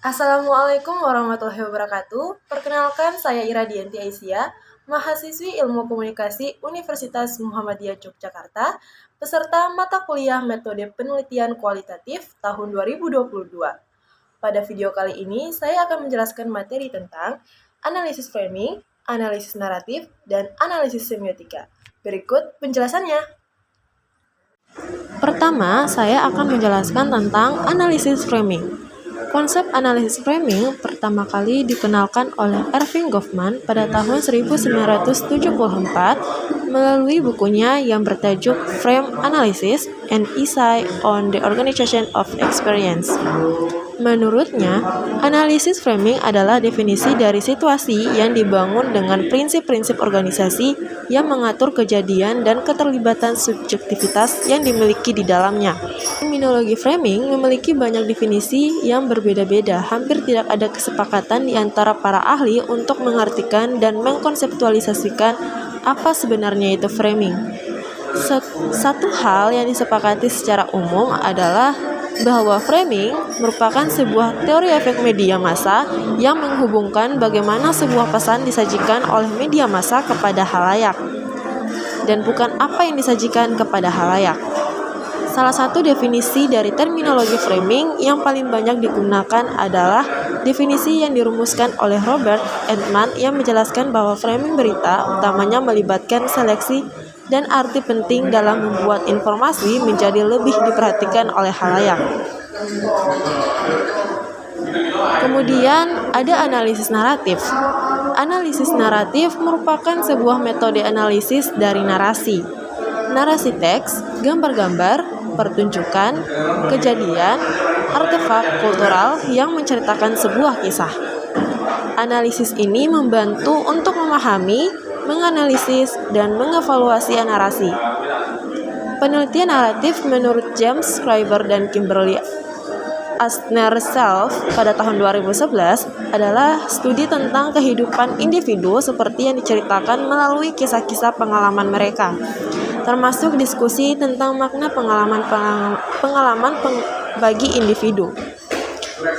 Assalamualaikum warahmatullahi wabarakatuh. Perkenalkan, saya Iradianti Aisyah, mahasiswi Ilmu Komunikasi Universitas Muhammadiyah Yogyakarta, peserta mata kuliah Metode Penelitian Kualitatif tahun 2022. Pada video kali ini, saya akan menjelaskan materi tentang analisis framing, analisis naratif, dan analisis semiotika. Berikut penjelasannya. Pertama, saya akan menjelaskan tentang analisis framing. Konsep analisis framing pertama kali dikenalkan oleh Erving Goffman pada tahun 1974 melalui bukunya yang bertajuk Frame Analysis: An Essay on the Organization of Experience. Menurutnya, analisis framing adalah definisi dari situasi yang dibangun dengan prinsip-prinsip organisasi yang mengatur kejadian dan keterlibatan subjektivitas yang dimiliki di dalamnya. Terminologi framing memiliki banyak definisi yang berbeda-beda. Hampir tidak ada kesepakatan di antara para ahli untuk mengartikan dan mengkonseptualisasikan apa sebenarnya itu framing. Satu hal yang disepakati secara umum adalah bahwa framing merupakan sebuah teori efek media massa yang menghubungkan bagaimana sebuah pesan disajikan oleh media massa kepada halayak, dan bukan apa yang disajikan kepada halayak. Salah satu definisi dari terminologi framing yang paling banyak digunakan adalah definisi yang dirumuskan oleh Robert Altman yang menjelaskan bahwa framing berita utamanya melibatkan seleksi dan arti penting dalam membuat informasi menjadi lebih diperhatikan oleh halayak. Kemudian ada analisis naratif. Analisis naratif merupakan sebuah metode analisis dari narasi. Narasi teks, gambar-gambar, pertunjukan, kejadian, artefak kultural yang menceritakan sebuah kisah. Analisis ini membantu untuk memahami, menganalisis, dan mengevaluasi narasi. Penelitian naratif menurut James Schreiber dan Kimberly Astner-Self pada tahun 2011 adalah studi tentang kehidupan individu seperti yang diceritakan melalui kisah-kisah pengalaman mereka, termasuk diskusi tentang makna pengalaman bagi individu.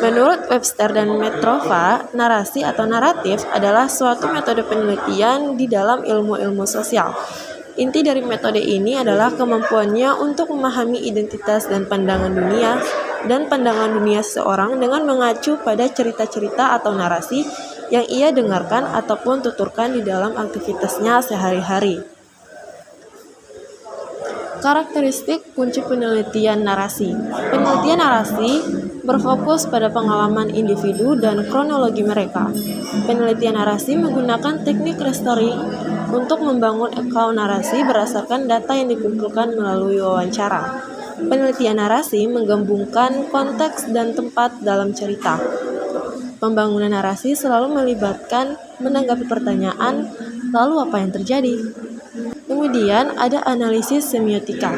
Menurut Webster dan Metrova, narasi atau naratif adalah suatu metode penelitian di dalam ilmu-ilmu sosial. Inti dari metode ini adalah kemampuannya untuk memahami identitas dan pandangan dunia seseorang dengan mengacu pada cerita-cerita atau narasi yang ia dengarkan ataupun tuturkan di dalam aktivitasnya sehari-hari. Karakteristik kunci penelitian narasi. Penelitian narasi berfokus pada pengalaman individu dan kronologi mereka. Penelitian narasi menggunakan teknik restoring untuk membangun ekau narasi berdasarkan data yang dikumpulkan melalui wawancara. Penelitian narasi menggabungkan konteks dan tempat dalam cerita. Pembangunan narasi selalu melibatkan menanggapi pertanyaan, lalu apa yang terjadi? Kemudian ada analisis semiotika.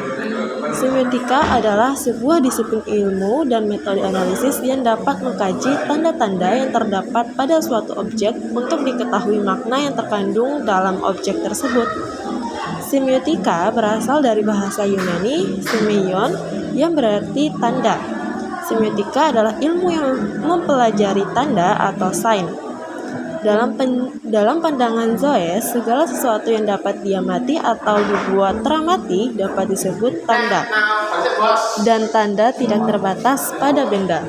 Semiotika adalah sebuah disiplin ilmu dan metode analisis yang dapat mengkaji tanda-tanda yang terdapat pada suatu objek untuk diketahui makna yang terkandung dalam objek tersebut. Semiotika berasal dari bahasa Yunani semeion yang berarti tanda. Semiotika adalah ilmu yang mempelajari tanda atau sign. Dalam pandangan Zoe, segala sesuatu yang dapat diamati atau dibuat teramati dapat disebut tanda, dan tanda tidak terbatas pada benda.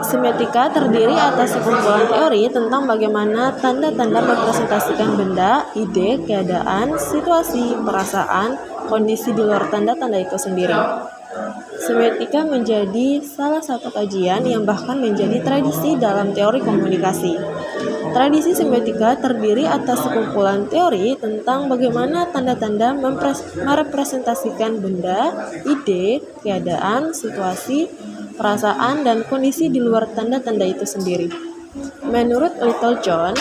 Semiotika terdiri atas sekumpulan teori tentang bagaimana tanda-tanda merepresentasikan benda, ide, keadaan, situasi, perasaan, kondisi di luar tanda-tanda itu sendiri. Semiotika menjadi salah satu kajian yang bahkan menjadi tradisi dalam teori komunikasi. Tradisi semiotika terdiri atas sekumpulan teori tentang bagaimana tanda-tanda merepresentasikan benda, ide, keadaan, situasi, perasaan, dan kondisi di luar tanda-tanda itu sendiri. Menurut Littlejohn,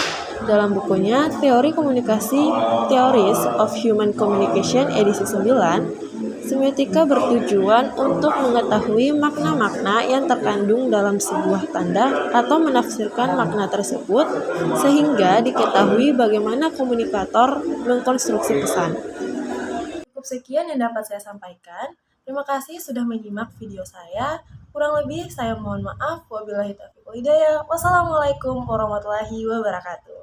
dalam bukunya Teori Komunikasi Theories of Human Communication edisi 9, semiotika bertujuan untuk mengetahui makna-makna yang terkandung dalam sebuah tanda atau menafsirkan makna tersebut sehingga diketahui bagaimana komunikator mengkonstruksi pesan. Cukup sekian yang dapat saya sampaikan. Terima kasih sudah menyimak video saya. Kurang lebih saya mohon maaf. Wabillahi taufiq wal hidayah. Wassalamualaikum warahmatullahi wabarakatuh.